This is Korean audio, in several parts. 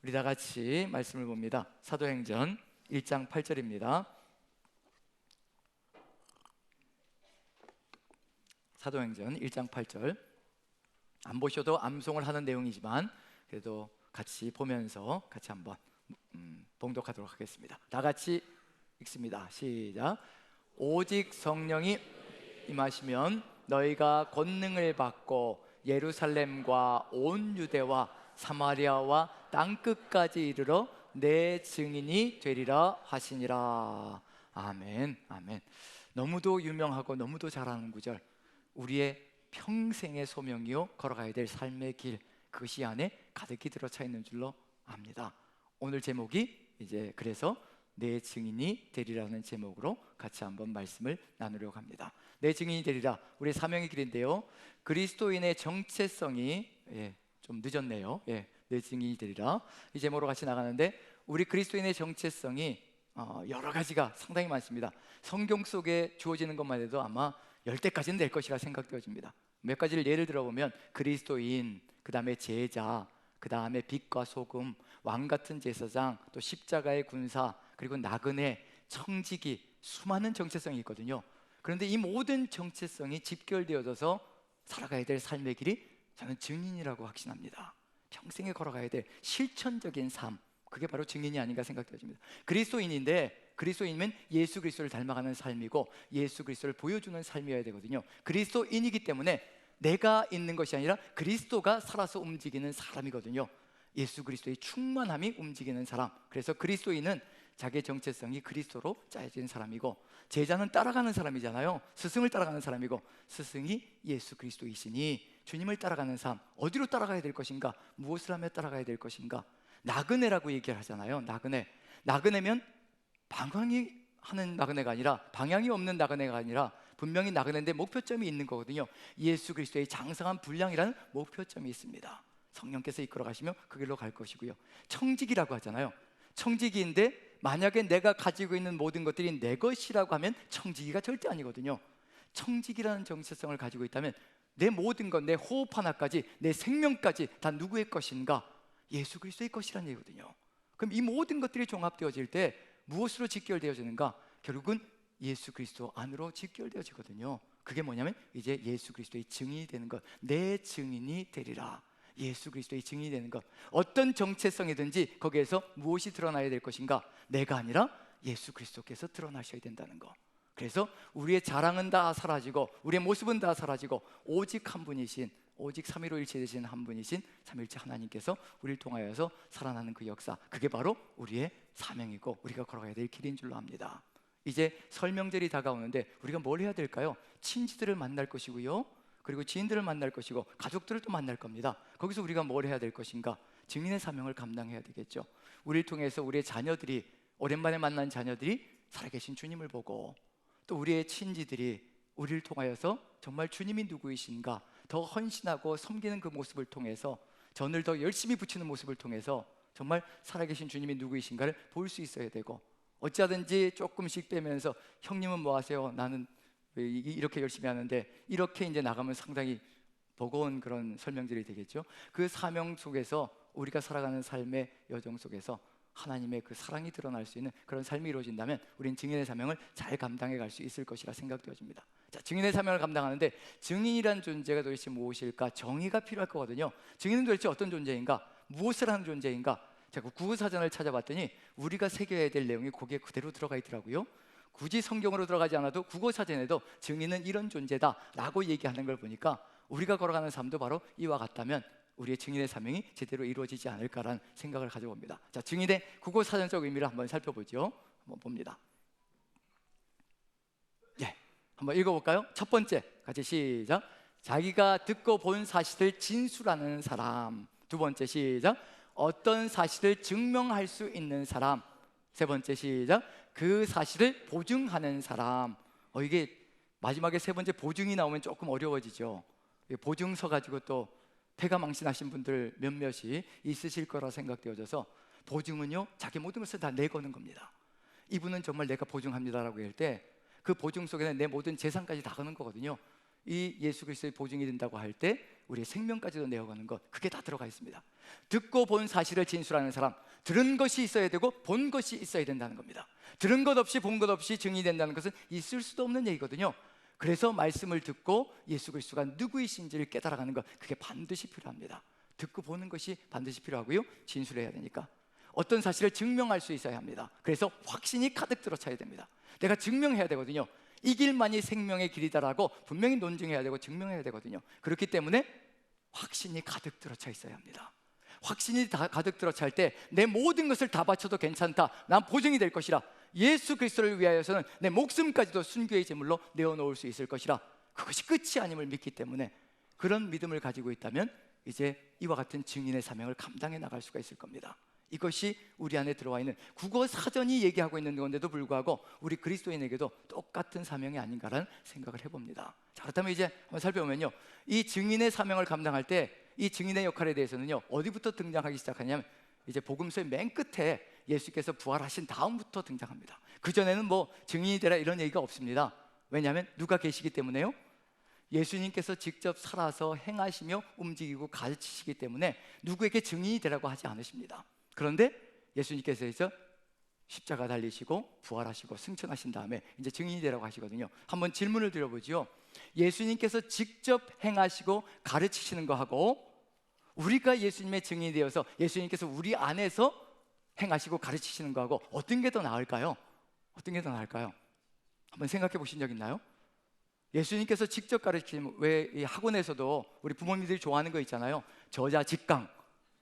우리 다 같이 말씀을 봅니다. 사도행전 1장 8절입니다. 사도행전 1장 8절. 안 보셔도 암송을 하는 내용이지만 그래도 같이 보면서 같이 한번 봉독하도록 하겠습니다. 다 같이 읽습니다. 시작. 오직 성령이 임하시면 너희가 권능을 받고 예루살렘과 온 유대와 사마리아와 땅끝까지 이르러 내 증인이 되리라 하시니라. 아멘. 아멘. 너무도 유명하고 너무도 잘하는 구절. 우리의 평생의 소명이요 걸어가야 될 삶의 길, 그것이 안에 가득히 들어차 있는 줄로 압니다. 오늘 제목이 이제 그래서 내 증인이 되리라는 제목으로 같이 한번 말씀을 나누려고 합니다. 내 증인이 되리라, 우리의 사명의 길인데요, 그리스도인의 정체성이 좀 늦었네요. 내 증인이 되리라, 이 제목으로 같이 나가는데, 우리 그리스도인의 정체성이 여러 가지가 상당히 많습니다. 성경 속에 주어지는 것만 해도 아마 10대까지는 될 것이라 생각되어집니다. 몇 가지를 예를 들어보면 그리스도인, 그 다음에 제자, 그 다음에 빛과 소금, 왕같은 제사장, 또 십자가의 군사, 그리고 나그네, 청지기, 수많은 정체성이 있거든요. 그런데 이 모든 정체성이 집결되어져서 살아가야 될 삶의 길이 저는 증인이라고 확신합니다. 평생에 걸어가야 될 실천적인 삶, 그게 바로 증인이 아닌가 생각되어집니다. 그리스도인인데, 그리스도인이면 예수 그리스도를 닮아가는 삶이고 예수 그리스도를 보여주는 삶이어야 되거든요. 그리스도인이기 때문에 내가 있는 것이 아니라 그리스도가 살아서 움직이는 사람이거든요. 예수 그리스도의 충만함이 움직이는 사람. 그래서 그리스도인은 자기의 정체성이 그리스도로 짜여진 사람이고, 제자는 따라가는 사람이잖아요. 스승을 따라가는 사람이고, 스승이 예수 그리스도이시니 주님을 따라가는 삶. 어디로 따라가야 될 것인가? 무엇을 하며 따라가야 될 것인가? 나그네라고 얘기를 하잖아요. 나그네면 방황이 하는 나그네가 아니라, 방향이 없는 나그네가 아니라 분명히 나그네인데 목표점이 있는 거거든요. 예수 그리스도의 장성한 분량이라는 목표점이 있습니다. 성령께서 이끌어 가시면 그 길로 갈 것이고요. 청지기라고 하잖아요. 청지기인데 만약에 내가 가지고 있는 모든 것들이 내 것이라고 하면 청지기가 절대 아니거든요. 청지기라는 정체성을 가지고 있다면 내 모든 것, 내 호흡 하나까지, 내 생명까지 다 누구의 것인가? 예수 그리스도의 것이라는 얘기거든요. 그럼 이 모든 것들이 종합되어질 때 무엇으로 직결되어지는가? 결국은 예수 그리스도 안으로 직결되어지거든요. 그게 뭐냐면 이제 예수 그리스도의 증인이 되는 것. 내 증인이 되리라. 예수 그리스도의 증인이 되는 것. 어떤 정체성이든지 거기에서 무엇이 드러나야 될 것인가? 내가 아니라 예수 그리스도께서 드러나셔야 된다는 것. 그래서 우리의 자랑은 다 사라지고 우리의 모습은 다 사라지고 오직 한 분이신, 오직 삼위일체 되신 한 분이신 삼위일체 하나님께서 우리를 통하여서 살아나는 그 역사, 그게 바로 우리의 사명이고 우리가 걸어가야 될 길인 줄로 압니다. 이제 설명절이 다가오는데 우리가 뭘 해야 될까요? 친지들을 만날 것이고요, 그리고 지인들을 만날 것이고 가족들을 또 만날 겁니다. 거기서 우리가 뭘 해야 될 것인가? 증인의 사명을 감당해야 되겠죠. 우리를 통해서 우리의 자녀들이, 오랜만에 만난 자녀들이 살아계신 주님을 보고, 또 우리의 친지들이 우리를 통하여서 정말 주님이 누구이신가 더 헌신하고 섬기는 그 모습을 통해서, 전을 더 열심히 붙이는 모습을 통해서 정말 살아계신 주님이 누구이신가를 볼 수 있어야 되고, 어찌하든지 조금씩 빼면서 형님은 뭐 하세요? 나는 이렇게 열심히 하는데, 이렇게 이제 나가면 상당히 버거운 그런 설명들이 되겠죠. 그 사명 속에서 우리가 살아가는 삶의 여정 속에서 하나님의 그 사랑이 드러날 수 있는 그런 삶이 이루어진다면 우린 증인의 사명을 잘 감당해 갈 수 있을 것이라 생각되어집니다. 자, 증인의 사명을 감당하는데 증인이란 존재가 도대체 무엇일까? 정의가 필요할 거거든요. 증인은 도대체 어떤 존재인가? 무엇을 하는 존재인가? 제가 국어사전을 찾아봤더니 우리가 새겨야 될 내용이 거기에 그대로 들어가 있더라고요. 굳이 성경으로 들어가지 않아도 국어사전에도 증인은 이런 존재다 라고 얘기하는 걸 보니까 우리가 걸어가는 삶도 바로 이와 같다면 우리의 증인의 사명이 제대로 이루어지지 않을까라는 생각을 가져봅니다. 자, 증인의 국어사전적 의미를 한번 살펴보죠. 한번 봅니다. 한번 읽어볼까요? 첫 번째, 같이 시작. 자기가 듣고 본 사실을 진술하는 사람. 두 번째, 시작. 어떤 사실을 증명할 수 있는 사람. 세 번째, 시작. 그 사실을 보증하는 사람. 이게 마지막에 세 번째 보증이 나오면 조금 어려워지죠. 보증서 가지고 또 폐가 망신하신 분들 몇몇이 있으실 거라 생각되어져서, 보증은요 자기 모든 것을 다 내거는 겁니다. 이분은 정말 내가 보증합니다라고 할 때 그 보증 속에는 내 모든 재산까지 다 거는 거거든요. 이 예수 그리스도의 보증이 된다고 할 때 우리의 생명까지도 내어가는 것, 그게 다 들어가 있습니다. 듣고 본 사실을 진술하는 사람, 들은 것이 있어야 되고 본 것이 있어야 된다는 겁니다. 들은 것 없이 본 것 없이 증인이 된다는 것은 있을 수도 없는 얘기거든요. 그래서 말씀을 듣고 예수 그리스도가 누구이신지를 깨달아가는 것, 그게 반드시 필요합니다. 듣고 보는 것이 반드시 필요하고요, 진술해야 되니까 어떤 사실을 증명할 수 있어야 합니다. 그래서 확신이 가득 들어차야 됩니다. 내가 증명해야 되거든요. 이 길만이 생명의 길이다라고 분명히 논증해야 되고 증명해야 되거든요. 그렇기 때문에 확신이 가득 들어차 있어야 합니다. 확신이 가득 들어찰 때 내 모든 것을 다 바쳐도 괜찮다, 난 보증이 될 것이라, 예수 그리스도를 위하여서는 내 목숨까지도 순교의 제물로 내어놓을 수 있을 것이라, 그것이 끝이 아님을 믿기 때문에 그런 믿음을 가지고 있다면 이제 이와 같은 증인의 사명을 감당해 나갈 수가 있을 겁니다. 이것이 우리 안에 들어와 있는 국어 사전이 얘기하고 있는 건데도 불구하고 우리 그리스도인에게도 똑같은 사명이 아닌가라는 생각을 해봅니다. 자, 그렇다면 이제 한번 살펴보면요, 이 증인의 사명을 감당할 때 이 증인의 역할에 대해서는요, 어디부터 등장하기 시작하냐면 이제 복음서의 맨 끝에 예수께서 부활하신 다음부터 등장합니다. 그전에는 뭐 증인이 되라 이런 얘기가 없습니다. 왜냐하면 누가 계시기 때문에요? 예수님께서 직접 살아서 행하시며 움직이고 가르치시기 때문에 누구에게 증인이 되라고 하지 않으십니다. 그런데 예수님께서 이제 십자가 달리시고 부활하시고 승천하신 다음에 이제 증인이 되라고 하시거든요. 한번 질문을 드려보지요. 예수님께서 직접 행하시고 가르치시는 거하고 우리가 예수님의 증인이 되어서 예수님께서 우리 안에서 행하시고 가르치시는 거하고 어떤 게 더 나을까요? 어떤 게 더 나을까요? 한번 생각해 보신 적 있나요? 예수님께서 직접 가르치시면, 왜 이 학원에서도 우리 부모님들이 좋아하는 거 있잖아요. 저자 직강,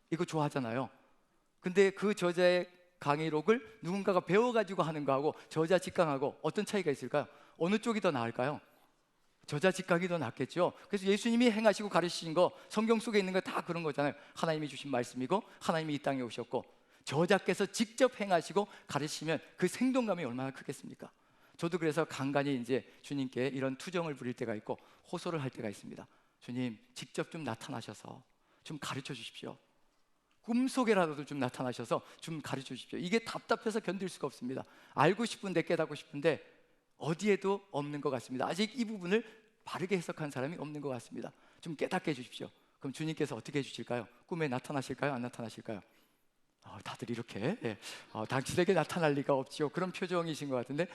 이거 좋아하잖아요. 근데 그 저자의 강의록을 누군가가 배워가지고 하는 거하고 저자 직강하고 어떤 차이가 있을까요? 어느 쪽이 더 나을까요? 저자 직강이 더 낫겠죠. 그래서 예수님이 행하시고 가르치신 거, 성경 속에 있는 거 다 그런 거잖아요. 하나님이 주신 말씀이고 하나님이 이 땅에 오셨고, 저자께서 직접 행하시고 가르치시면 그 생동감이 얼마나 크겠습니까? 저도 그래서 간간히 이제 주님께 이런 투정을 부릴 때가 있고 호소를 할 때가 있습니다. 주님, 직접 좀 나타나셔서 좀 가르쳐 주십시오. 꿈속에라도 좀 나타나셔서 좀 가르쳐 주십시오. 이게 답답해서 견딜 수가 없습니다. 알고 싶은데, 깨닫고 싶은데 어디에도 없는 것 같습니다. 아직 이 부분을 바르게 해석한 사람이 없는 것 같습니다. 좀 깨닫게 해주십시오. 그럼 주님께서 어떻게 해주실까요? 꿈에 나타나실까요? 안 나타나실까요? 다들 이렇게 당신에게 나타날 리가 없지요, 그런 표정이신 것 같은데,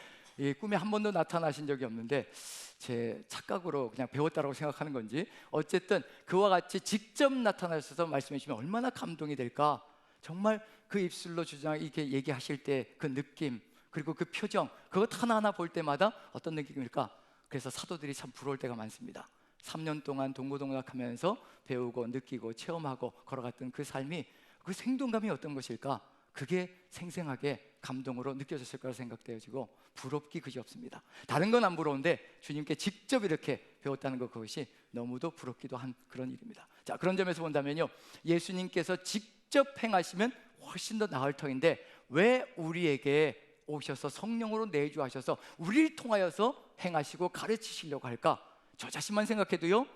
꿈에 한 번도 나타나신 적이 없는데 제 착각으로 그냥 배웠다라고 생각하는 건지, 어쨌든 그와 같이 직접 나타나셔서 말씀해 주시면 얼마나 감동이 될까. 정말 그 입술로 주장 이렇게 얘기하실 때 그 느낌, 그리고 그 표정, 그것 하나하나 볼 때마다 어떤 느낌일까? 그래서 사도들이 참 부러울 때가 많습니다. 3년 동안 동고동락하면서 배우고 느끼고 체험하고 걸어갔던 그 삶이, 그 생동감이 어떤 것일까? 그게 생생하게 감동으로 느껴졌을 거라 생각되어지고 부럽기 그지없습니다. 다른 건 안 부러운데 주님께 직접 이렇게 배웠다는 것, 그것이 너무도 부럽기도 한 그런 일입니다. 자, 그런 점에서 본다면요, 예수님께서 직접 행하시면 훨씬 더 나을 터인데 왜 우리에게 오셔서 성령으로 내주하셔서 우리를 통하여서 행하시고 가르치시려고 할까? 저 자신만 생각해도요,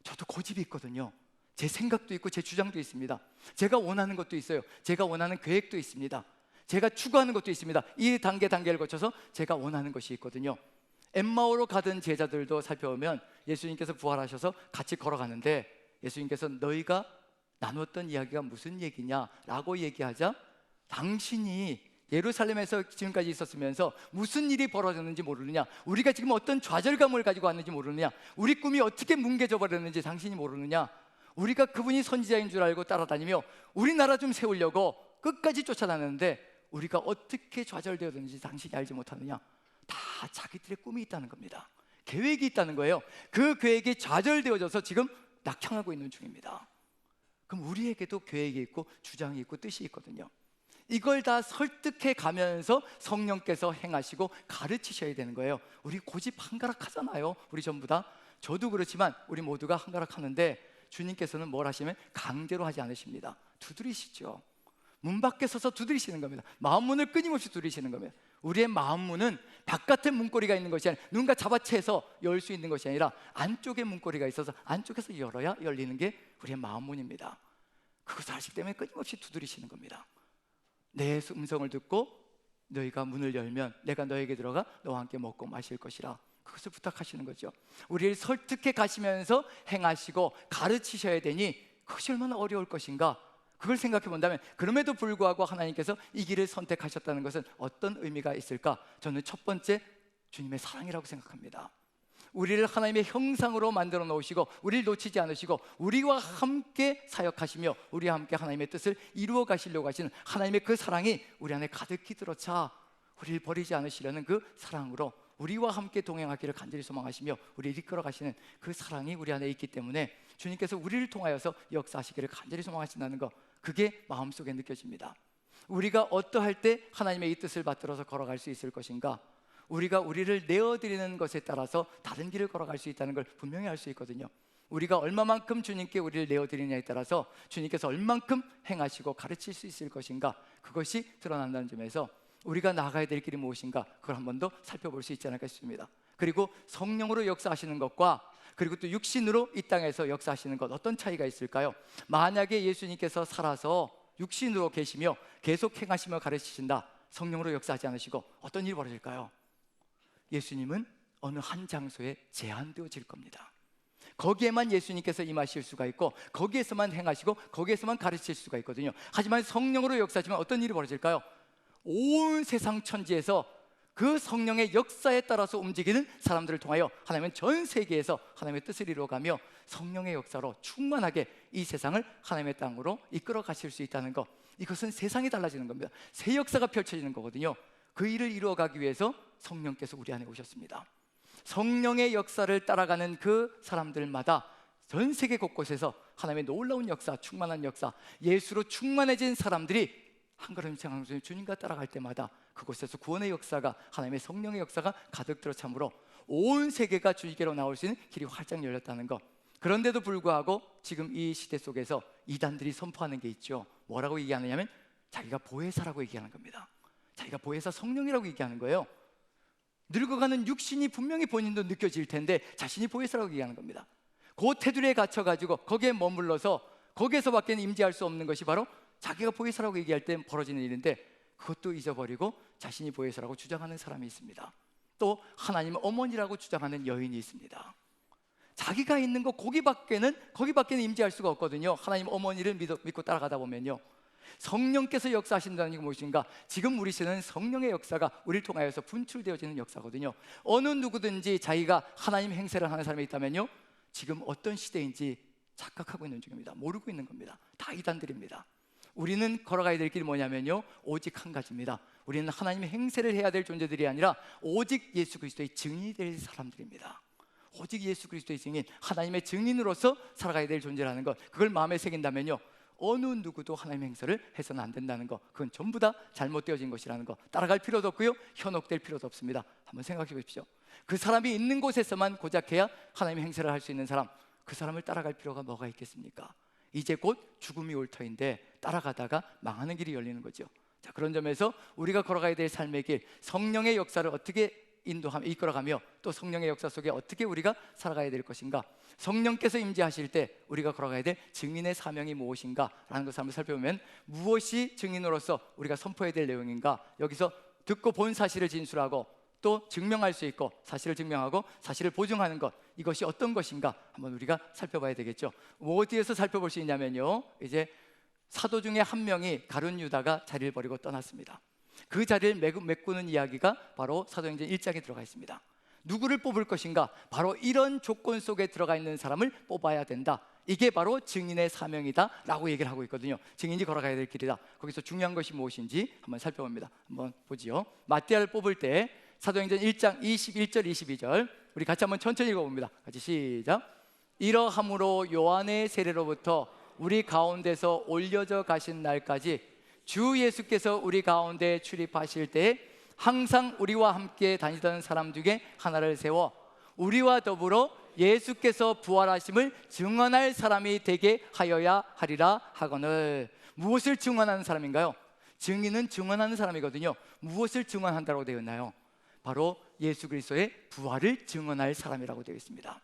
저도 고집이 있거든요. 제 생각도 있고 제 주장도 있습니다. 제가 원하는 것도 있어요. 제가 원하는 계획도 있습니다. 제가 추구하는 것도 있습니다. 이 단계를 거쳐서 제가 원하는 것이 있거든요. 엠마오로 가던 제자들도 살펴보면 예수님께서 부활하셔서 같이 걸어가는데 예수님께서 너희가 나눴던 이야기가 무슨 얘기냐라고 얘기하자, 당신이 예루살렘에서 지금까지 있었으면서 무슨 일이 벌어졌는지 모르느냐, 우리가 지금 어떤 좌절감을 가지고 왔는지 모르느냐, 우리 꿈이 어떻게 뭉개져 버렸는지 당신이 모르느냐, 우리가 그분이 선지자인 줄 알고 따라다니며 우리나라 좀 세우려고 끝까지 쫓아다녔는데 우리가 어떻게 좌절되었는지 당신이 알지 못하느냐. 다 자기들의 꿈이 있다는 겁니다. 계획이 있다는 거예요. 그 계획이 좌절되어져서 지금 낙향하고 있는 중입니다. 그럼 우리에게도 계획이 있고 주장이 있고 뜻이 있거든요. 이걸 다 설득해 가면서 성령께서 행하시고 가르치셔야 되는 거예요. 우리 고집 한가락하잖아요. 우리 전부 다. 저도 그렇지만 우리 모두가 한가락하는데 주님께서는 뭘 하시면 강제로 하지 않으십니다. 두드리시죠. 문 밖에 서서 두드리시는 겁니다. 마음 문을 끊임없이 두드리시는 겁니다. 우리의 마음 문은 바깥에 문고리가 있는 것이 아니라 누군가 잡아채서 열 수 있는 것이 아니라 안쪽에 문고리가 있어서 안쪽에서 열어야 열리는 게 우리의 마음 문입니다. 그것을 아시기 때문에 끊임없이 두드리시는 겁니다. 내 음성을 듣고 너희가 문을 열면 내가 너에게 들어가 너와 함께 먹고 마실 것이라, 그것을 부탁하시는 거죠. 우리를 설득해 가시면서 행하시고 가르치셔야 되니 그것이 얼마나 어려울 것인가. 그걸 생각해 본다면 그럼에도 불구하고 하나님께서 이 길을 선택하셨다는 것은 어떤 의미가 있을까? 저는 첫 번째 주님의 사랑이라고 생각합니다. 우리를 하나님의 형상으로 만들어 놓으시고 우리를 놓치지 않으시고 우리와 함께 사역하시며 우리와 함께 하나님의 뜻을 이루어 가시려고 하시는 하나님의 그 사랑이 우리 안에 가득히 들어차 우리를 버리지 않으시려는 그 사랑으로 우리와 함께 동행하기를 간절히 소망하시며 우리를 이끌어 가시는 그 사랑이 우리 안에 있기 때문에 주님께서 우리를 통하여서 역사하시기를 간절히 소망하신다는 것, 그게 마음속에 느껴집니다. 우리가 어떠할 때 하나님의 이 뜻을 받들어서 걸어갈 수 있을 것인가, 우리가 우리를 내어드리는 것에 따라서 다른 길을 걸어갈 수 있다는 걸 분명히 알 수 있거든요. 우리가 얼마만큼 주님께 우리를 내어드리느냐에 따라서 주님께서 얼만큼 행하시고 가르칠 수 있을 것인가, 그것이 드러난다는 점에서 우리가 나아가야 될 길이 무엇인가, 그걸 한 번 더 살펴볼 수 있지 않을까 싶습니다. 그리고 성령으로 역사하시는 것과 그리고 또 육신으로 이 땅에서 역사하시는 것, 어떤 차이가 있을까요? 만약에 예수님께서 살아서 육신으로 계시며 계속 행하시며 가르치신다, 성령으로 역사하지 않으시고 어떤 일이 벌어질까요? 예수님은 어느 한 장소에 제한되어질 겁니다. 거기에만 예수님께서 임하실 수가 있고 거기에서만 행하시고 거기에서만 가르칠 수가 있거든요. 하지만 성령으로 역사하시면 어떤 일이 벌어질까요? 온 세상 천지에서 그 성령의 역사에 따라서 움직이는 사람들을 통하여 하나님은 전 세계에서 하나님의 뜻을 이루어가며 성령의 역사로 충만하게 이 세상을 하나님의 땅으로 이끌어 가실 수 있다는 것, 이것은 세상이 달라지는 겁니다. 새 역사가 펼쳐지는 거거든요. 그 일을 이루어가기 위해서 성령께서 우리 안에 오셨습니다. 성령의 역사를 따라가는 그 사람들마다 전 세계 곳곳에서 하나님의 놀라운 역사, 충만한 역사, 예수로 충만해진 사람들이 한 걸음씩 한 걸음씩 주님과 따라갈 때마다 그곳에서 구원의 역사가, 하나님의 성령의 역사가 가득 들어차므로 온 세계가 주님께로 나올 수 있는 길이 활짝 열렸다는 것. 그런데도 불구하고 지금 이 시대 속에서 이단들이 선포하는 게 있죠. 뭐라고 얘기하느냐면 자기가 보혜사라고 얘기하는 겁니다. 자기가 보혜사 성령이라고 얘기하는 거예요. 늙어가는 육신이 분명히 본인도 느껴질 텐데 자신이 보혜사라고 얘기하는 겁니다. 그 테두리에 갇혀가지고 거기에 머물러서 거기에서밖에 임재할 수 없는 것이 바로 자기가 보혜사라고 얘기할 때 벌어지는 일인데, 그것도 잊어버리고 자신이 보혜사라고 주장하는 사람이 있습니다. 또 하나님 어머니라고 주장하는 여인이 있습니다. 자기가 있는 거 거기밖에는 임재할 수가 없거든요. 하나님 어머니를 믿고 따라가다 보면요, 성령께서 역사하신다는 게 무엇인가? 지금 우리 시대는 성령의 역사가 우리를 통하여서 분출되어지는 역사거든요. 어느 누구든지 자기가 하나님 행세를 하는 사람이 있다면요, 지금 어떤 시대인지 착각하고 있는 중입니다. 모르고 있는 겁니다. 다 이단들입니다. 우리는 걸어가야 될 길이 뭐냐면요, 오직 한 가지입니다. 우리는 하나님의 행세를 해야 될 존재들이 아니라 오직 예수 그리스도의 증인이 될 사람들입니다. 오직 예수 그리스도의 증인, 하나님의 증인으로서 살아가야 될 존재라는 것, 그걸 마음에 새긴다면요, 어느 누구도 하나님의 행세를 해서는 안 된다는 것, 그건 전부 다 잘못되어진 것이라는 것, 따라갈 필요도 없고요, 현혹될 필요도 없습니다. 한번 생각해 보십시오. 그 사람이 있는 곳에서만 고작 해야 하나님의 행세를 할 수 있는 사람, 그 사람을 따라갈 필요가 뭐가 있겠습니까? 이제 곧 죽음이 올 터인데 따라가다가 망하는 길이 열리는 거죠. 자, 그런 점에서 우리가 걸어가야 될 삶의 길, 성령의 역사를 어떻게 인도하며 이끌어가며 또 성령의 역사 속에 어떻게 우리가 살아가야 될 것인가, 성령께서 임재하실 때 우리가 걸어가야 될 증인의 사명이 무엇인가 라는 것을 한번 살펴보면, 무엇이 증인으로서 우리가 선포해야 될 내용인가, 여기서 듣고 본 사실을 진술하고 또 증명할 수 있고 사실을 증명하고 사실을 보증하는 것, 이것이 어떤 것인가 한번 우리가 살펴봐야 되겠죠. 어디에서 살펴볼 수 있냐면요, 이제 사도 중에 한 명이 가룟 유다가 자리를 버리고 떠났습니다. 그 자리를 메꾸는 이야기가 바로 사도행전 1장에 들어가 있습니다. 누구를 뽑을 것인가? 바로 이런 조건 속에 들어가 있는 사람을 뽑아야 된다. 이게 바로 증인의 사명이다 라고 얘기를 하고 있거든요. 증인이 걸어가야 될 길이다. 거기서 중요한 것이 무엇인지 한번 살펴봅니다. 한번 보지요. 마띠아를 뽑을 때 사도행전 1장 21절 22절 우리 같이 한번 천천히 읽어봅니다. 같이 시작. 이러함으로 요한의 세례로부터 우리 가운데서 올려져 가신 날까지 주 예수께서 우리 가운데 출입하실 때에 항상 우리와 함께 다니던 사람 중에 하나를 세워 우리와 더불어 예수께서 부활하심을 증언할 사람이 되게 하여야 하리라 하거늘. 무엇을 증언하는 사람인가요? 증인은 증언하는 사람이거든요. 무엇을 증언한다고 되어 있나요? 바로 예수 그리스도의 부활을 증언할 사람이라고 되어 있습니다.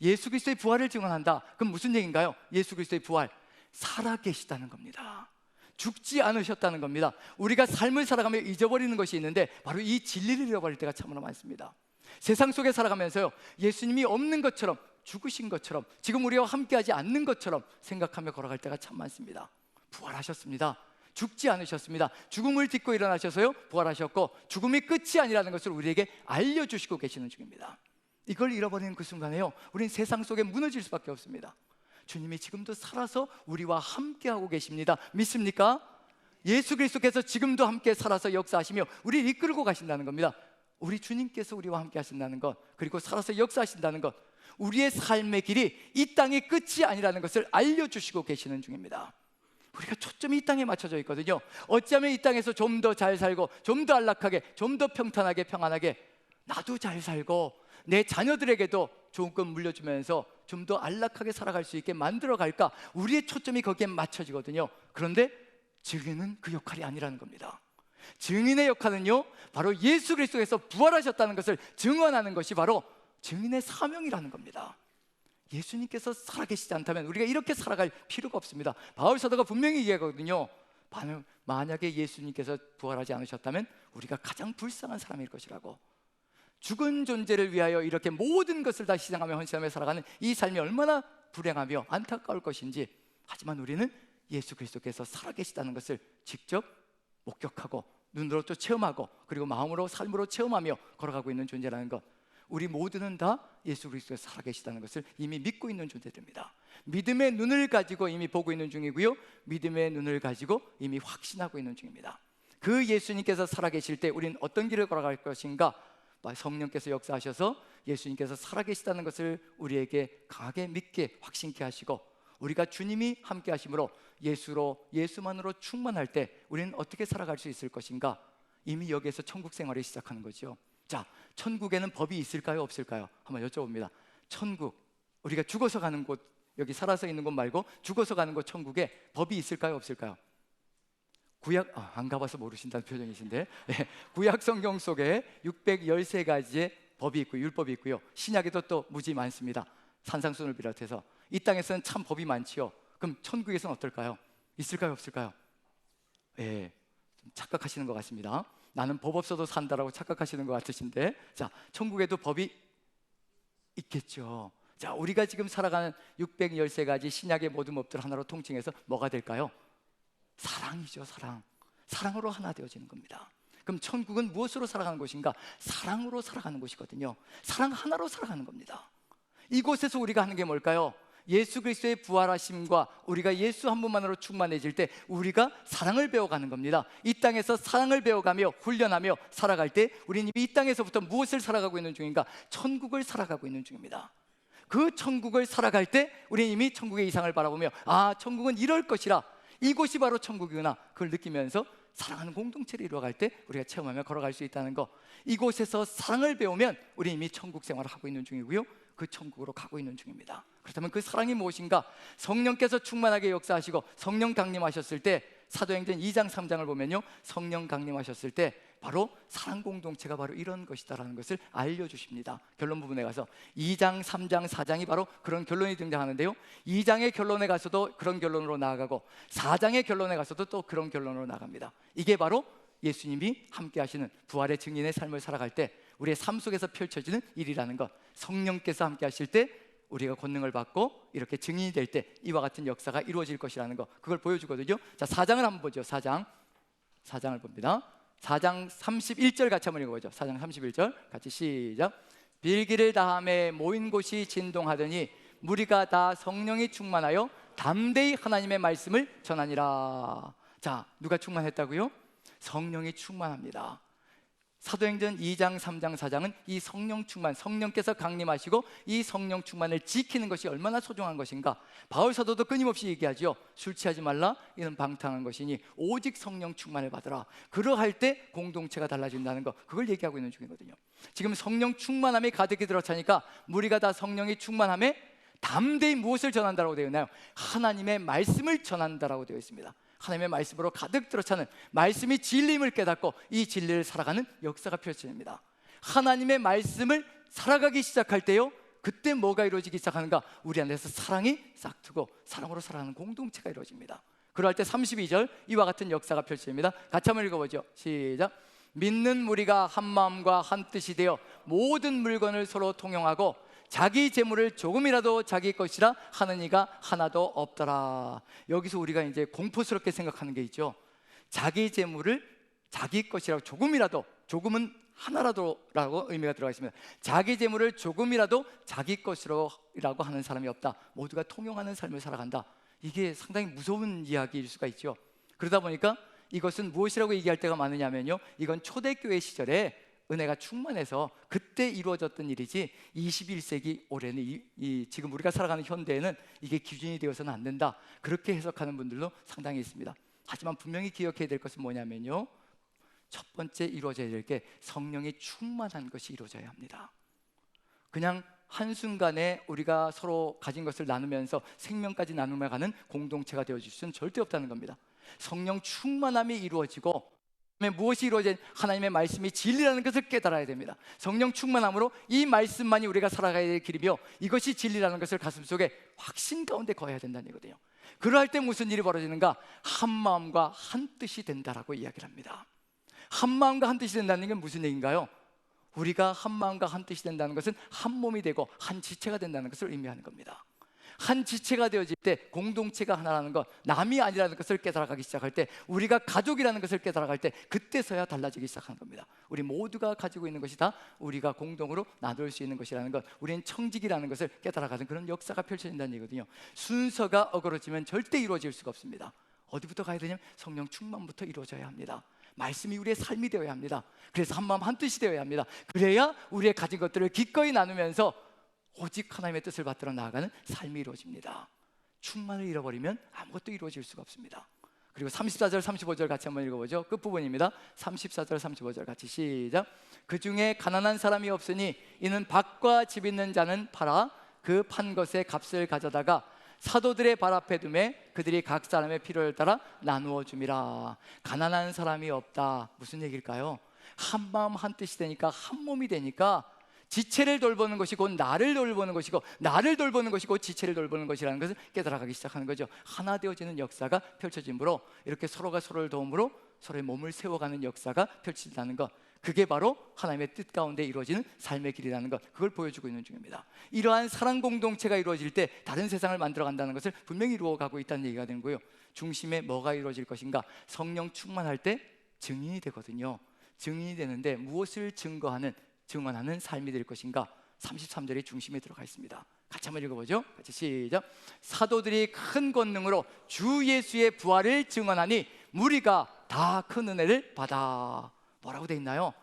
예수 그리스도의 부활을 증언한다. 그럼 무슨 얘기인가요? 예수 그리스도의 부활, 살아계시다는 겁니다. 죽지 않으셨다는 겁니다. 우리가 삶을 살아가며 잊어버리는 것이 있는데 바로 이 진리를 잃어버릴 때가 참으로 많습니다. 세상 속에 살아가면서요, 예수님이 없는 것처럼, 죽으신 것처럼, 지금 우리와 함께하지 않는 것처럼 생각하며 걸어갈 때가 참 많습니다. 부활하셨습니다. 죽지 않으셨습니다. 죽음을 딛고 일어나셔서요 부활하셨고, 죽음이 끝이 아니라는 것을 우리에게 알려주시고 계시는 중입니다. 이걸 잃어버리는 그 순간에요 우린 세상 속에 무너질 수밖에 없습니다. 주님이 지금도 살아서 우리와 함께하고 계십니다. 믿습니까? 예수 그리스도께서 지금도 함께 살아서 역사하시며 우리를 이끌고 가신다는 겁니다. 우리 주님께서 우리와 함께 하신다는 것, 그리고 살아서 역사하신다는 것, 우리의 삶의 길이 이 땅의 끝이 아니라는 것을 알려주시고 계시는 중입니다. 우리가 초점이 이 땅에 맞춰져 있거든요. 어찌하면 이 땅에서 좀 더 잘 살고, 좀 더 안락하게, 좀 더 평탄하게, 평안하게, 나도 잘 살고 내 자녀들에게도 좋은 것 물려주면서 좀 더 안락하게 살아갈 수 있게 만들어 갈까, 우리의 초점이 거기에 맞춰지거든요. 그런데 증인은 그 역할이 아니라는 겁니다. 증인의 역할은요 바로 예수 그리스도께서 부활하셨다는 것을 증언하는 것이 바로 증인의 사명이라는 겁니다. 예수님께서 살아계시지 않다면 우리가 이렇게 살아갈 필요가 없습니다. 바울 사도가 분명히 얘기하거든요. 만약에 예수님께서 부활하지 않으셨다면 우리가 가장 불쌍한 사람일 것이라고. 죽은 존재를 위하여 이렇게 모든 것을 다 희생하며 헌신하며 살아가는 이 삶이 얼마나 불행하며 안타까울 것인지, 하지만 우리는 예수 그리스도께서 살아계시다는 것을 직접 목격하고 눈으로 또 체험하고 그리고 마음으로 삶으로 체험하며 걸어가고 있는 존재라는 것, 우리 모두는 다 예수 그리스도께서 살아계시다는 것을 이미 믿고 있는 존재들입니다. 믿음의 눈을 가지고 이미 보고 있는 중이고요, 믿음의 눈을 가지고 이미 확신하고 있는 중입니다. 그 예수님께서 살아계실 때 우리는 어떤 길을 걸어갈 것인가? 성령께서 역사하셔서 예수님께서 살아계시다는 것을 우리에게 강하게 믿게 확신케 하시고, 우리가 주님이 함께 하심으로 예수만으로 충만할 때 우리는 어떻게 살아갈 수 있을 것인가? 이미 여기에서 천국 생활을 시작하는 거죠. 자, 천국에는 법이 있을까요? 없을까요? 한번 여쭤봅니다. 천국, 우리가 죽어서 가는 곳, 여기 살아서 있는 곳 말고 죽어서 가는 곳 천국에 법이 있을까요? 없을까요? 안 가봐서 모르신다는 표정이신데, 구약 성경 속에 613가지의 법이 있고 율법이 있고요, 신약에도 또 무지 많습니다. 산상수훈을 비롯해서 이 땅에서는 참 법이 많지요. 그럼 천국에서는 어떨까요? 있을까요? 없을까요? 좀 착각하시는 것 같습니다. 나는 법 없어도 산다라고 착각하시는 것 같으신데, 자, 천국에도 법이 있겠죠. 자, 우리가 지금 살아가는 613가지 신약의 모든 법들 하나로 통칭해서 뭐가 될까요? 사랑이죠. 사랑으로 하나 되어지는 겁니다. 그럼 천국은 무엇으로 살아가는 곳인가? 사랑으로 살아가는 곳이거든요. 사랑 하나로 살아가는 겁니다. 이곳에서 우리가 하는 게 뭘까요? 예수 그리스도의 부활하심과 우리가 예수 한 분만으로 충만해질 때 우리가 사랑을 배워가는 겁니다. 이 땅에서 사랑을 배워가며 훈련하며 살아갈 때 우리는 이 땅에서부터 무엇을 살아가고 있는 중인가? 천국을 살아가고 있는 중입니다. 그 천국을 살아갈 때 우리는 이미 천국의 이상을 바라보며, 천국은 이럴 것이라, 이곳이 바로 천국이구나, 그걸 느끼면서 사랑하는 공동체를 이루어갈 때 우리가 체험하며 걸어갈 수 있다는 거, 이곳에서 사랑을 배우면 우리 이미 천국 생활을 하고 있는 중이고요, 그 천국으로 가고 있는 중입니다. 그렇다면 그 사랑이 무엇인가? 성령께서 충만하게 역사하시고 성령 강림하셨을 때, 사도행전 2장 3장을 보면요, 성령 강림하셨을 때 바로 사랑 공동체가 바로 이런 것이다라는 것을 알려주십니다. 결론 부분에 가서 2장, 3장, 4장이 바로 그런 결론이 등장하는데요, 2장의 결론에 가서도 그런 결론으로 나아가고 4장의 결론에 가서도 또 그런 결론으로 나갑니다. 이게 바로 예수님이 함께 하시는 부활의 증인의 삶을 살아갈 때 우리의 삶 속에서 펼쳐지는 일이라는 것, 성령께서 함께 하실 때 우리가 권능을 받고 이렇게 증인이 될 때 이와 같은 역사가 이루어질 것이라는 것, 그걸 보여주거든요. 자, 4장을 한번 보죠. 4장을 봅니다. 4장 31절 같이 한번 읽어보죠. 4장 31절 같이 시작. 빌기를 다함에 모인 곳이 진동하더니 무리가 다 성령이 충만하여 담대히 하나님의 말씀을 전하니라. 자, 누가 충만했다고요? 성령이 충만합니다. 사도행전 2장, 3장, 4장은 이 성령 충만, 성령께서 강림하시고 이 성령 충만을 지키는 것이 얼마나 소중한 것인가. 바울 사도도 끊임없이 얘기하죠. 술 취하지 말라, 이는 방탕한 것이니 오직 성령 충만을 받으라. 그러할 때 공동체가 달라진다는 것, 그걸 얘기하고 있는 중이거든요. 지금 성령 충만함이 가득히 들어차니까 무리가 다 성령이 충만함에 담대히 무엇을 전한다라고 되어 있나요? 하나님의 말씀을 전한다라고 되어 있습니다. 하나님의 말씀으로 가득 들어차는, 말씀이 진리임을 깨닫고 이 진리를 살아가는 역사가 펼쳐집니다. 하나님의 말씀을 살아가기 시작할 때요, 그때 뭐가 이루어지기 시작하는가? 우리 안에서 사랑이 싹트고 사랑으로 살아가는 공동체가 이루어집니다. 그럴 때 32절 이와 같은 역사가 펼쳐집니다. 같이 한번 읽어보죠. 시작. 믿는 무리가 한 마음과 한 뜻이 되어 모든 물건을 서로 통용하고 자기 재물을 조금이라도 자기 것이라 하는 이가 하나도 없더라. 여기서 우리가 이제 공포스럽게 생각하는 게 있죠. 자기 재물을 자기 것이라고, 조금이라도, 조금은 하나라도라고 의미가 들어가 있습니다. 자기 재물을 조금이라도 자기 것이라고 하는 사람이 없다. 모두가 통용하는 삶을 살아간다. 이게 상당히 무서운 이야기일 수가 있죠. 그러다 보니까 이것은 무엇이라고 얘기할 때가 많으냐면요, 이건 초대교회 시절에 은혜가 충만해서 그때 이루어졌던 일이지 21세기 올해는 지금 우리가 살아가는 현대에는 이게 기준이 되어서는 안 된다, 그렇게 해석하는 분들도 상당히 있습니다. 하지만 분명히 기억해야 될 것은 뭐냐면요, 첫 번째 이루어져야 될 게 성령이 충만한 것이 이루어져야 합니다. 그냥 한순간에 우리가 서로 가진 것을 나누면서 생명까지 나누며 가는 공동체가 되어줄 수는 절대 없다는 겁니다. 성령 충만함이 이루어지고 무엇이 이루어진 하나님의 말씀이 진리라는 것을 깨달아야 됩니다. 성령 충만함으로 이 말씀만이 우리가 살아가야 될 길이며 이것이 진리라는 것을 가슴속에 확신 가운데 거해야 된다는 얘기거든요. 그러할 때 무슨 일이 벌어지는가? 한 마음과 한 뜻이 된다라고 이야기를 합니다. 한 마음과 한 뜻이 된다는 게 무슨 얘기인가요? 우리가 한 마음과 한 뜻이 된다는 것은 한 몸이 되고 한 지체가 된다는 것을 의미하는 겁니다. 한 지체가 되어질 때 공동체가 하나라는 것, 남이 아니라는 것을 깨달아가기 시작할 때, 우리가 가족이라는 것을 깨달아갈 때, 그때서야 달라지기 시작하는 겁니다. 우리 모두가 가지고 있는 것이 다 우리가 공동으로 나눌 수 있는 것이라는 것, 우리는 청직이라는 것을 깨달아가는 그런 역사가 펼쳐진다는 얘기거든요. 순서가 어그러지면 절대 이루어질 수가 없습니다. 어디부터 가야 되냐면 성령 충만부터 이루어져야 합니다. 말씀이 우리의 삶이 되어야 합니다. 그래서 한 마음 한 뜻이 되어야 합니다. 그래야 우리의 가진 것들을 기꺼이 나누면서 오직 하나님의 뜻을 받들어 나아가는 삶이 이루어집니다. 충만을 잃어버리면 아무것도 이루어질 수가 없습니다. 그리고 34절 35절 같이 한번 읽어보죠. 끝부분입니다. 34절 35절 같이 시작. 그 중에 가난한 사람이 없으니 이는 밭과 집 있는 자는 팔아 그 판 것의 값을 가져다가 사도들의 발 앞에 두매 그들이 각 사람의 필요를 따라 나누어 줌이라. 가난한 사람이 없다. 무슨 얘기일까요? 한 마음 한 뜻이 되니까, 한 몸이 되니까 지체를 돌보는 것이 곧 나를 돌보는 것이고, 나를 돌보는 것이 곧 지체를 돌보는 것이라는 것을 깨달아가기 시작하는 거죠. 하나 되어지는 역사가 펼쳐짐으로, 이렇게 서로가 서로를 도움으로 서로의 몸을 세워가는 역사가 펼쳐진다는 것, 그게 바로 하나님의 뜻 가운데 이루어지는 삶의 길이라는 것, 그걸 보여주고 있는 중입니다. 이러한 사랑 공동체가 이루어질 때 다른 세상을 만들어간다는 것을 분명히 이루어가고 있다는 얘기가 되는 거예요. 중심에 뭐가 이루어질 것인가? 성령 충만할 때 증인이 되거든요. 증인이 되는데 무엇을 증언하는 삶이 될 것인가? 33절의 중심에 들어가 있습니다. 같이 한번 읽어보죠. 같이 시작. 사도들이 큰 권능으로 주 예수의 부활을 증언하니 무리가 다 큰 은혜를 받아. 뭐라고 돼 있나요?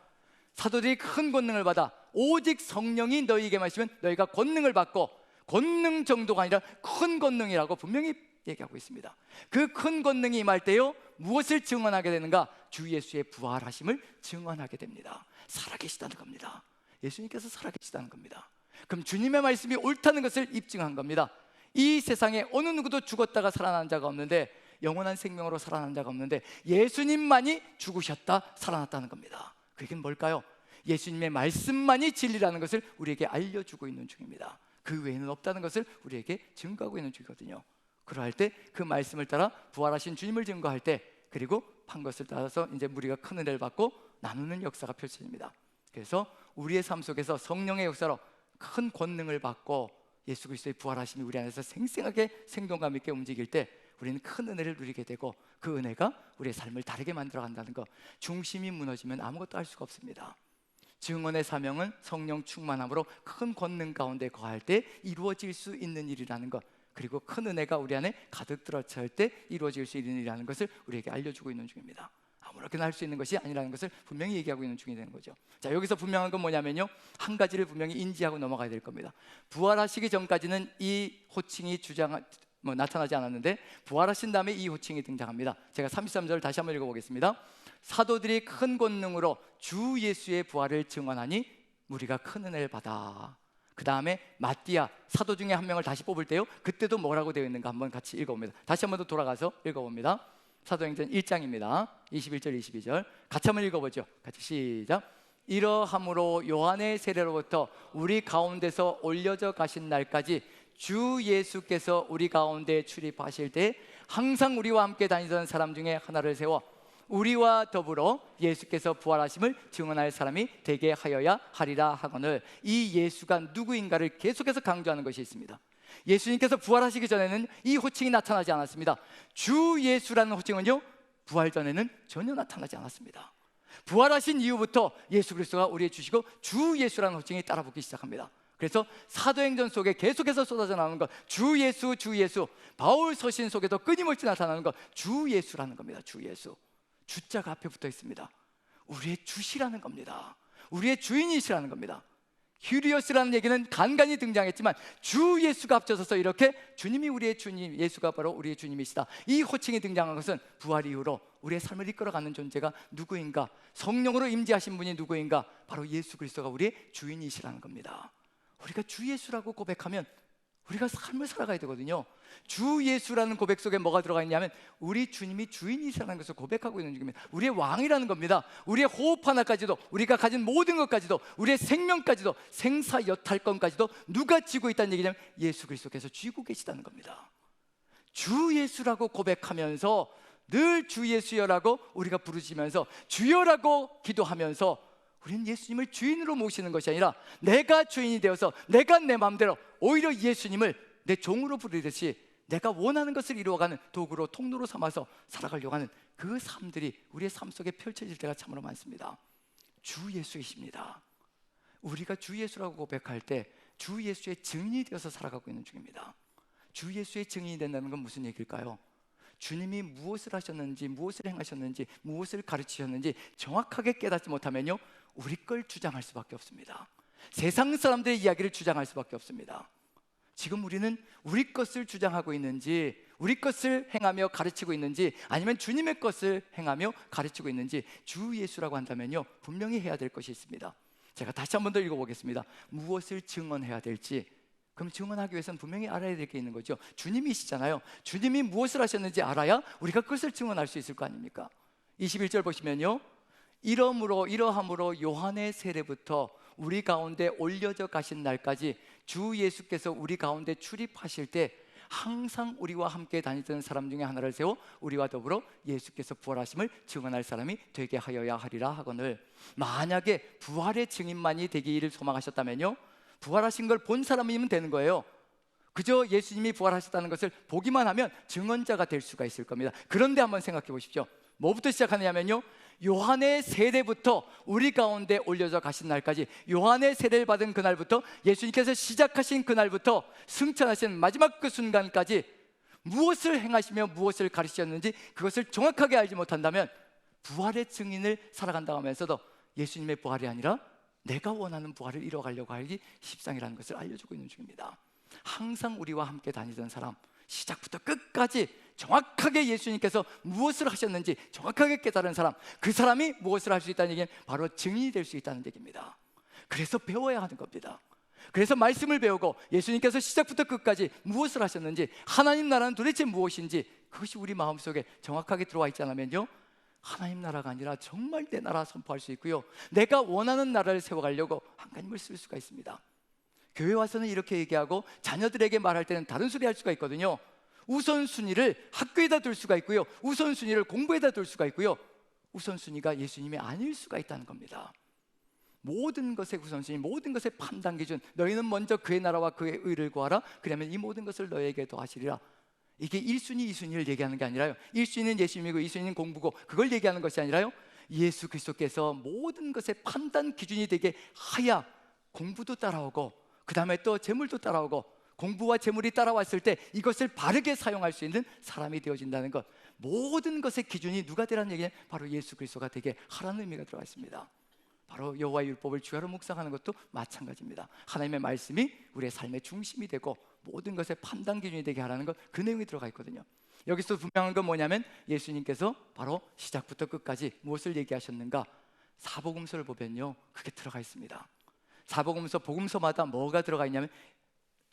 사도들이 큰 권능을 받아 오직 성령이 너희에게 마시면 너희가 권능을 받고, 권능 정도가 아니라 큰 권능이라고 분명히 얘기하고 있습니다. 그 큰 권능이 임할 때요, 무엇을 증언하게 되는가? 주 예수의 부활하심을 증언하게 됩니다. 살아계시다는 겁니다. 예수님께서 살아계시다는 겁니다. 그럼 주님의 말씀이 옳다는 것을 입증한 겁니다. 이 세상에 어느 누구도 죽었다가 살아난 자가 없는데, 영원한 생명으로 살아난 자가 없는데 예수님만이 죽으셨다 살아났다는 겁니다. 그게 뭘까요? 예수님의 말씀만이 진리라는 것을 우리에게 알려주고 있는 중입니다. 그 외에는 없다는 것을 우리에게 증거하고 있는 중이거든요. 그러할 때 그 말씀을 따라 부활하신 주님을 증거할 때, 그리고 판 것을 따라서 이제 우리가 큰 은혜를 받고 나누는 역사가 펼쳐집니다. 그래서 우리의 삶 속에서 성령의 역사로 큰 권능을 받고 예수 그리스도의 부활하심이 우리 안에서 생생하게 생동감 있게 움직일 때 우리는 큰 은혜를 누리게 되고, 그 은혜가 우리의 삶을 다르게 만들어간다는 것, 중심이 무너지면 아무것도 할 수가 없습니다. 증언의 사명은 성령 충만함으로 큰 권능 가운데 거할 때 이루어질 수 있는 일이라는 것, 그리고 큰 은혜가 우리 안에 가득 들어찰 때 이루어질 수 있는 일이라는 것을 우리에게 알려주고 있는 중입니다. 아무렇게나 할 수 있는 것이 아니라는 것을 분명히 얘기하고 있는 중이 되는 거죠. 자, 여기서 분명한 건 뭐냐면요, 한 가지를 분명히 인지하고 넘어가야 될 겁니다. 부활하시기 전까지는 이 호칭이 나타나지 않았는데, 부활하신 다음에 이 호칭이 등장합니다. 제가 33절을 다시 한번 읽어보겠습니다. 사도들이 큰 권능으로 주 예수의 부활을 증언하니 무리가 큰 은혜를 받아. 그 다음에 마띠아, 사도 중에 한 명을 다시 뽑을 때요, 그때도 뭐라고 되어 있는가 한번 같이 읽어봅니다. 다시 한번 더 돌아가서 읽어봅니다. 사도행전 1장입니다 21절 22절 같이 한번 읽어보죠. 같이 시작. 이러함으로 요한의 세례로부터 우리 가운데서 올려져 가신 날까지 주 예수께서 우리 가운데 출입하실 때 항상 우리와 함께 다니던 사람 중에 하나를 세워 우리와 더불어 예수께서 부활하심을 증언할 사람이 되게 하여야 하리라 하거늘. 이 예수가 누구인가를 계속해서 강조하는 것이 있습니다. 예수님께서 부활하시기 전에는 이 호칭이 나타나지 않았습니다. 주 예수라는 호칭은요, 부활 전에는 전혀 나타나지 않았습니다. 부활하신 이후부터 예수 그리스도가 우리의 주시고 주 예수라는 호칭이 따라붙기 시작합니다. 그래서 사도행전 속에 계속해서 쏟아져 나오는 것, 주 예수, 주 예수. 바울 서신 속에도 끊임없이 나타나는 것, 주 예수라는 겁니다. 주 예수. 주자가 앞에 붙어 있습니다. 우리의 주시라는 겁니다. 우리의 주인이시라는 겁니다. 휴리오스라는 얘기는 간간히 등장했지만 주 예수가 합쳐져서 이렇게 주님이 우리의 주님, 예수가 바로 우리의 주님이시다, 이 호칭이 등장한 것은 부활 이후로 우리의 삶을 이끌어가는 존재가 누구인가, 성령으로 임재하신 분이 누구인가, 바로 예수 그리스도가 우리의 주인이시라는 겁니다. 우리가 주 예수라고 고백하면 우리가 삶을 살아가야 되거든요. 주 예수라는 고백 속에 뭐가 들어가 있냐면 우리 주님이 주인이시라는 것을 고백하고 있는 중입니다. 우리의 왕이라는 겁니다. 우리의 호흡 하나까지도, 우리가 가진 모든 것까지도, 우리의 생명까지도, 생사여탈권까지도 누가 쥐고 있다는 얘기냐면 예수 그리스도께서 쥐고 계시다는 겁니다. 주 예수라고 고백하면서 늘 주 예수여라고 우리가 부르시면서 주여라고 기도하면서 우리는 예수님을 주인으로 모시는 것이 아니라 내가 주인이 되어서 내가 내 마음대로 오히려 예수님을 내 종으로 부르듯이 내가 원하는 것을 이루어가는 도구로, 통로로 삼아서 살아가려고 하는 그 삶들이 우리의 삶 속에 펼쳐질 때가 참으로 많습니다. 주 예수이십니다. 우리가 주 예수라고 고백할 때 주 예수의 증인이 되어서 살아가고 있는 중입니다. 주 예수의 증인이 된다는 건 무슨 얘기일까요? 주님이 무엇을 하셨는지, 무엇을 행하셨는지, 무엇을 가르치셨는지 정확하게 깨닫지 못하면요, 우리 걸 주장할 수밖에 없습니다. 세상 사람들의 이야기를 주장할 수밖에 없습니다. 지금 우리는 우리 것을 주장하고 있는지, 우리 것을 행하며 가르치고 있는지, 아니면 주님의 것을 행하며 가르치고 있는지, 주 예수라고 한다면요, 분명히 해야 될 것이 있습니다. 제가 다시 한 번 더 읽어보겠습니다. 무엇을 증언해야 될지, 그럼 증언하기 위해서는 분명히 알아야 될 게 있는 거죠. 주님이시잖아요. 주님이 무엇을 하셨는지 알아야 우리가 그것을 증언할 수 있을 거 아닙니까? 21절 보시면요, 이러함으로 요한의 세례부터 우리 가운데 올려져 가신 날까지 주 예수께서 우리 가운데 출입하실 때 항상 우리와 함께 다니던 사람 중에 하나를 세워 우리와 더불어 예수께서 부활하심을 증언할 사람이 되게 하여야 하리라 하거늘. 만약에 부활의 증인만이 되기를 소망하셨다면요, 부활하신 걸 본 사람이면 되는 거예요. 그저 예수님이 부활하셨다는 것을 보기만 하면 증언자가 될 수가 있을 겁니다. 그런데 한번 생각해 보십시오. 뭐부터 시작하느냐면요, 요한의 세례부터 우리 가운데 올려져 가신 날까지, 요한의 세례를 받은 그날부터 예수님께서 시작하신 그날부터 승천하신 마지막 그 순간까지 무엇을 행하시며 무엇을 가르치셨는지 그것을 정확하게 알지 못한다면 부활의 증인을 살아간다고 하면서도 예수님의 부활이 아니라 내가 원하는 부활을 이뤄가려고 하기 십상이라는 것을 알려주고 있는 중입니다. 항상 우리와 함께 다니던 사람, 시작부터 끝까지 정확하게 예수님께서 무엇을 하셨는지 정확하게 깨달은 사람, 그 사람이 무엇을 할 수 있다는 얘기는 바로 증인이 될 수 있다는 얘기입니다. 그래서 배워야 하는 겁니다. 그래서 말씀을 배우고 예수님께서 시작부터 끝까지 무엇을 하셨는지, 하나님 나라는 도대체 무엇인지 그것이 우리 마음속에 정확하게 들어와 있지 않으면요, 하나님 나라가 아니라 정말 내 나라 선포할 수 있고요, 내가 원하는 나라를 세워가려고 한가님을 쓸 수가 있습니다. 교회 와서는 이렇게 얘기하고 자녀들에게 말할 때는 다른 소리 할 수가 있거든요. 우선순위를 학교에다 둘 수가 있고요, 우선순위를 공부에다 둘 수가 있고요, 우선순위가 예수님이 아닐 수가 있다는 겁니다. 모든 것의 우선순위, 모든 것의 판단 기준, 너희는 먼저 그의 나라와 그의 의를 구하라, 그러면 이 모든 것을 너에게 더하시리라. 이게 1순위, 2순위를 얘기하는 게 아니라요, 1순위는 예수님이고 2순위는 공부고 그걸 얘기하는 것이 아니라요, 예수 그리스도께서 모든 것의 판단 기준이 되게 하야 공부도 따라오고 그 다음에 또 재물도 따라오고, 공부와 재물이 따라왔을 때 이것을 바르게 사용할 수 있는 사람이 되어진다는 것, 모든 것의 기준이 누가 되라는 얘기는 바로 예수 그리스도가 되게 하라는 의미가 들어가 있습니다. 바로 여호와의 율법을 주야로 묵상하는 것도 마찬가지입니다. 하나님의 말씀이 우리의 삶의 중심이 되고 모든 것의 판단 기준이 되게 하라는 것, 그 내용이 들어가 있거든요. 여기서 분명한 건 뭐냐면 예수님께서 바로 시작부터 끝까지 무엇을 얘기하셨는가, 사복음서를 보면요 그게 들어가 있습니다. 사복음서, 복음서마다 뭐가 들어가 있냐면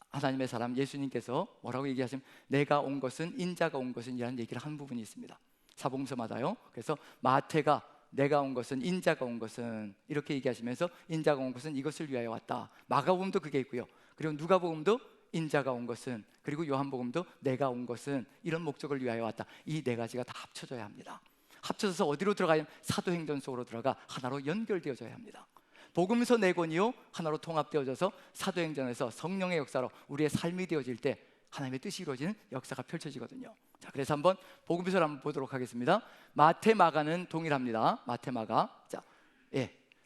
하나님의 사람 예수님께서 뭐라고 얘기하시면 내가 온 것은, 인자가 온 것은 이라는 얘기를 한 부분이 있습니다. 사복음서마다요. 그래서 마태가 내가 온 것은, 인자가 온 것은 이렇게 얘기하시면서 인자가 온 것은 이것을 위하여 왔다. 마가복음도 그게 있고요, 그리고 누가복음도 인자가 온 것은, 그리고 요한복음도 내가 온 것은 이런 목적을 위하여 왔다. 이 네 가지가 다 합쳐져야 합니다. 합쳐져서 어디로 들어가요? 사도행전 속으로 들어가 하나로 연결되어져야 합니다. 복음서 4권이요 하나로 통합되어져서 사도행전에서 성령의 역사로 우리의 삶이 되어질 때 하나님의 뜻이 이루어지는 역사가 펼쳐지거든요. 자, 그래서 한번 복음서를 한번 보도록 하겠습니다. 마태, 마가는 동일합니다. 마태, 마가. 자,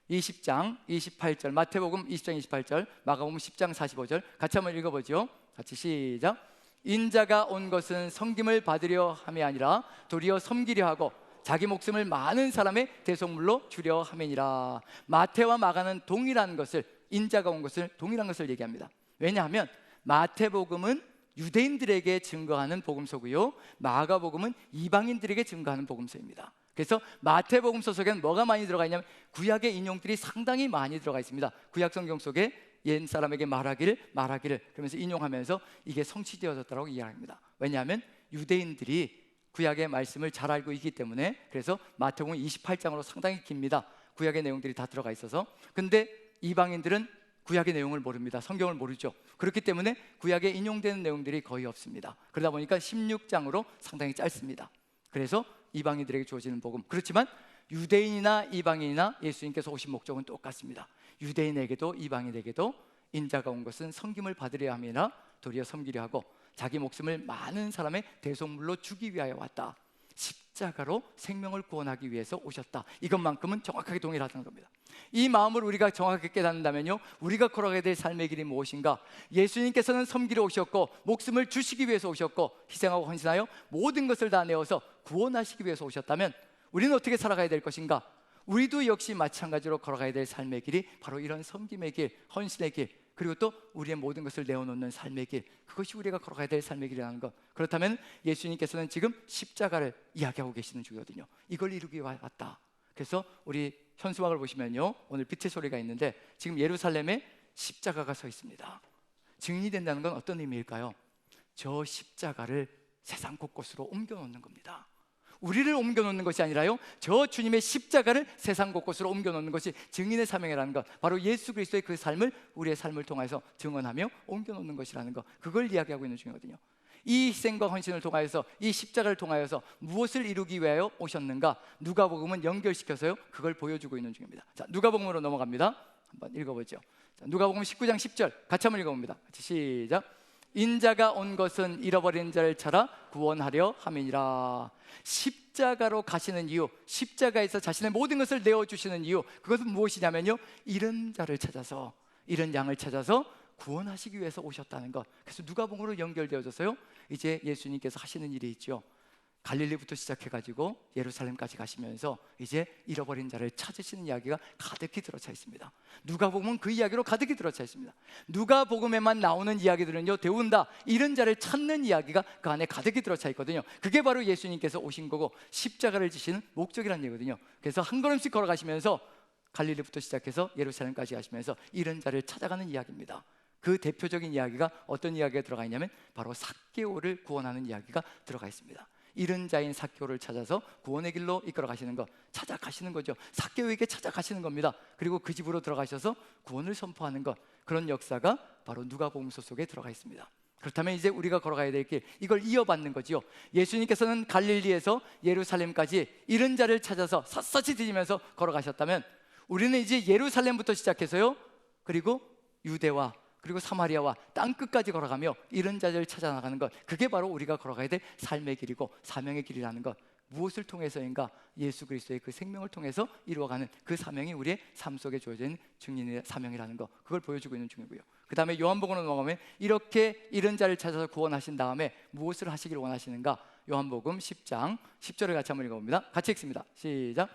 20장 28절, 마태복음 20장 28절, 마가복음 10장 45절 같이 한번 읽어보죠. 같이 시작. 인자가 온 것은 섬김을 받으려 함이 아니라 도리어 섬기려 하고 자기 목숨을 많은 사람의 대속물로 주려 함이니라. 마태와 마가는 동일한 것을, 인자가 온 것을 동일한 것을 얘기합니다. 왜냐하면 마태복음은 유대인들에게 증거하는 복음서고요, 마가복음은 이방인들에게 증거하는 복음서입니다. 그래서 마태복음서 속에는 뭐가 많이 들어가 있냐면 구약의 인용들이 상당히 많이 들어가 있습니다. 구약 성경 속에 옛 사람에게 말하기를 그러면서 인용하면서 이게 성취되어졌다고 이야기합니다. 왜냐하면 유대인들이 구약의 말씀을 잘 알고 있기 때문에. 그래서 마태복음 28장으로 상당히 깁니다. 구약의 내용들이 다 들어가 있어서. 근데 이방인들은 구약의 내용을 모릅니다. 성경을 모르죠. 그렇기 때문에 구약에 인용되는 내용들이 거의 없습니다. 그러다 보니까 16장으로 상당히 짧습니다. 그래서 이방인들에게 주어지는 복음. 그렇지만 유대인이나 이방인이나 예수님께서 오신 목적은 똑같습니다. 유대인에게도 이방인에게도 인자가 온 것은 섬김을 받으려 함이나 도리어 섬기려 하고 자기 목숨을 많은 사람의 대속물로 주기 위하여 왔다. 십자가로 생명을 구원하기 위해서 오셨다. 이것만큼은 정확하게 동일하다는 겁니다. 이 마음을 우리가 정확하게 깨닫는다면요, 우리가 걸어가야 될 삶의 길이 무엇인가? 예수님께서는 섬기러 오셨고 목숨을 주시기 위해서 오셨고 희생하고 헌신하여 모든 것을 다 내어서 구원하시기 위해서 오셨다면 우리는 어떻게 살아가야 될 것인가? 우리도 역시 마찬가지로 걸어가야 될 삶의 길이 바로 이런 섬김의 길, 헌신의 길, 그리고 또 우리의 모든 것을 내어놓는 삶의 길, 그것이 우리가 걸어가야 될 삶의 길이라는 것. 그렇다면 예수님께서는 지금 십자가를 이야기하고 계시는 중이거든요. 이걸 이루기 위해 왔다. 그래서 우리 현수막을 보시면요, 오늘 빛의 소리가 있는데 지금 예루살렘에 십자가가 서 있습니다. 증인이 된다는 건 어떤 의미일까요? 저 십자가를 세상 곳곳으로 옮겨놓는 겁니다. 우리를 옮겨놓는 것이 아니라요, 저 주님의 십자가를 세상 곳곳으로 옮겨놓는 것이 증인의 사명이라는 것, 바로 예수 그리스도의 그 삶을 우리의 삶을 통해서 증언하며 옮겨놓는 것이라는 것, 그걸 이야기하고 있는 중이거든요. 이 희생과 헌신을 통하여서, 이 십자가를 통하여서 무엇을 이루기 위하여 오셨는가? 누가복음은 연결시켜서요 그걸 보여주고 있는 중입니다. 자, 누가복음으로 넘어갑니다. 한번 읽어보죠. 자, 누가복음 19장 10절 같이 한번 읽어봅니다. 같이 시작. 인자가 온 것은 잃어버린 자를 찾아 구원하려 함이니라. 십자가로 가시는 이유, 십자가에서 자신의 모든 것을 내어주시는 이유, 그것은 무엇이냐면요, 잃은 자를 찾아서, 잃은 양을 찾아서 구원하시기 위해서 오셨다는 것. 그래서 누가복음으로 연결되어져서요 이제 예수님께서 하시는 일이 있죠. 갈릴리부터 시작해가지고 예루살렘까지 가시면서 이제 잃어버린 자를 찾으시는 이야기가 가득히 들어차 있습니다. 누가복음은 그 이야기로 가득히 들어차 있습니다. 누가복음에만 나오는 이야기들은요 대운다, 잃은 자를 찾는 이야기가 그 안에 가득히 들어차 있거든요. 그게 바로 예수님께서 오신 거고 십자가를 지시는 목적이라는 얘기거든요. 그래서 한 걸음씩 걸어가시면서 갈릴리부터 시작해서 예루살렘까지 가시면서 잃은 자를 찾아가는 이야기입니다. 그 대표적인 이야기가 어떤 이야기가 들어가 있냐면 바로 삭개오를 구원하는 이야기가 들어가 있습니다. 잃은 자인 삭개오를 찾아서 구원의 길로 이끌어 가시는 것, 찾아가시는 거죠. 삭개오에게 찾아가시는 겁니다. 그리고 그 집으로 들어가셔서 구원을 선포하는 것, 그런 역사가 바로 누가복음서 속에 들어가 있습니다. 그렇다면 이제 우리가 걸어가야 될 길, 이걸 이어받는 거지요. 예수님께서는 갈릴리에서 예루살렘까지 잃은 자를 찾아서 샅샅이 뒤지면서 걸어가셨다면 우리는 이제 예루살렘부터 시작해서요 그리고 유대와 그리고 사마리아와 땅끝까지 걸어가며 잃은 자를 찾아 나가는 것, 그게 바로 우리가 걸어가야 될 삶의 길이고 사명의 길이라는 것. 무엇을 통해서인가? 예수 그리스도의 그 생명을 통해서 이루어가는 그 사명이 우리의 삶 속에 주어진 증인의 사명이라는 것, 그걸 보여주고 있는 중이고요. 그 다음에 요한복음으로 넘어가면 이렇게 잃은 자를 찾아서 구원하신 다음에 무엇을 하시길 원하시는가? 요한복음 10장 10절을 같이 한번 읽어봅니다. 같이 읽습니다. 시작.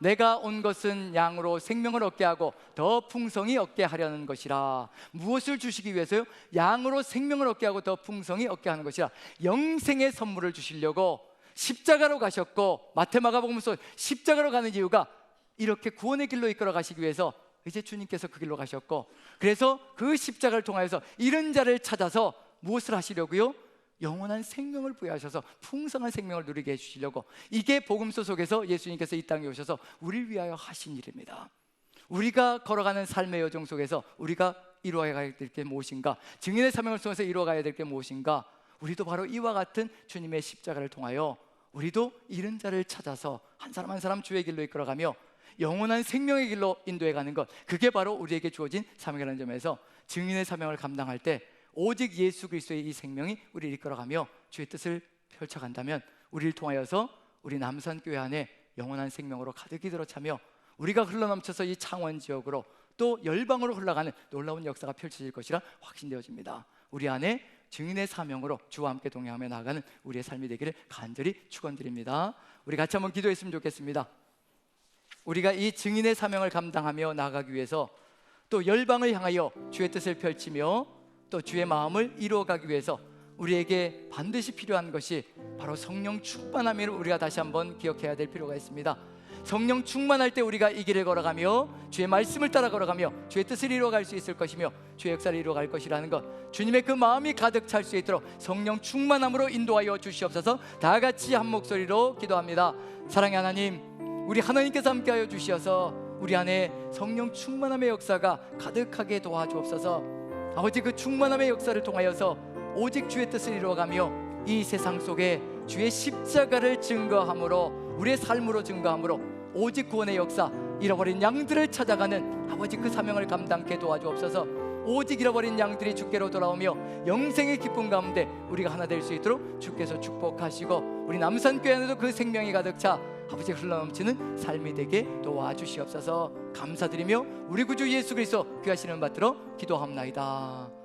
내가 온 것은 양으로 생명을 얻게 하고 더 풍성히 얻게 하려는 것이라. 무엇을 주시기 위해서요? 양으로 생명을 얻게 하고 더 풍성히 얻게 하는 것이라. 영생의 선물을 주시려고 십자가로 가셨고, 마태마가복음서 십자가로 가는 이유가 이렇게 구원의 길로 이끌어 가시기 위해서 이제 주님께서 그 길로 가셨고, 그래서 그 십자가를 통하여서 잃은 자를 찾아서 무엇을 하시려고요? 영원한 생명을 부여하셔서 풍성한 생명을 누리게 해주시려고, 이게 복음서 속에서 예수님께서 이 땅에 오셔서 우리를 위하여 하신 일입니다. 우리가 걸어가는 삶의 여정 속에서 우리가 이루어가야 될 게 무엇인가? 증인의 사명을 통해서 이루어가야 될 게 무엇인가? 우리도 바로 이와 같은 주님의 십자가를 통하여 우리도 잃은 자를 찾아서 한 사람 한 사람 주의 길로 이끌어가며 영원한 생명의 길로 인도해 가는 것, 그게 바로 우리에게 주어진 사명이라는 점에서 증인의 사명을 감당할 때 오직 예수 그리스도의 이 생명이 우리를 이끌어가며 주의 뜻을 펼쳐간다면 우리를 통하여서 우리 남산교회 안에 영원한 생명으로 가득히 들어차며 우리가 흘러넘쳐서 이 창원 지역으로 또 열방으로 흘러가는 놀라운 역사가 펼쳐질 것이라 확신되어집니다. 우리 안에 증인의 사명으로 주와 함께 동행하며 나아가는 우리의 삶이 되기를 간절히 축원드립니다. 우리 같이 한번 기도했으면 좋겠습니다. 우리가 이 증인의 사명을 감당하며 나아가기 위해서 또 열방을 향하여 주의 뜻을 펼치며 또 주의 마음을 이루어가기 위해서 우리에게 반드시 필요한 것이 바로 성령 충만함을 우리가 다시 한번 기억해야 될 필요가 있습니다. 성령 충만할 때 우리가 이 길을 걸어가며 주의 말씀을 따라 걸어가며 주의 뜻을 이루어갈 수 있을 것이며 주의 역사를 이루어갈 것이라는 것, 주님의 그 마음이 가득 찰 수 있도록 성령 충만함으로 인도하여 주시옵소서. 다 같이 한 목소리로 기도합니다. 사랑의 하나님, 우리 하나님께서 함께하여 주시어서 우리 안에 성령 충만함의 역사가 가득하게 도와주옵소서. 아버지, 그 충만함의 역사를 통하여서 오직 주의 뜻을 이루어가며 이 세상 속에 주의 십자가를 증거함으로, 우리의 삶으로 증거함으로 오직 구원의 역사, 잃어버린 양들을 찾아가는 아버지 그 사명을 감당케 도와주옵소서. 오직 잃어버린 양들이 주께로 돌아오며 영생의 기쁨 가운데 우리가 하나 될 수 있도록 주께서 축복하시고 우리 남산교회 안에도 그 생명이 가득 차 아버지 흘러넘치는 삶이 되게 도와주시옵소서. 감사드리며 우리 구주 예수 그리스도 귀하신 이름 받들어 기도합나이다.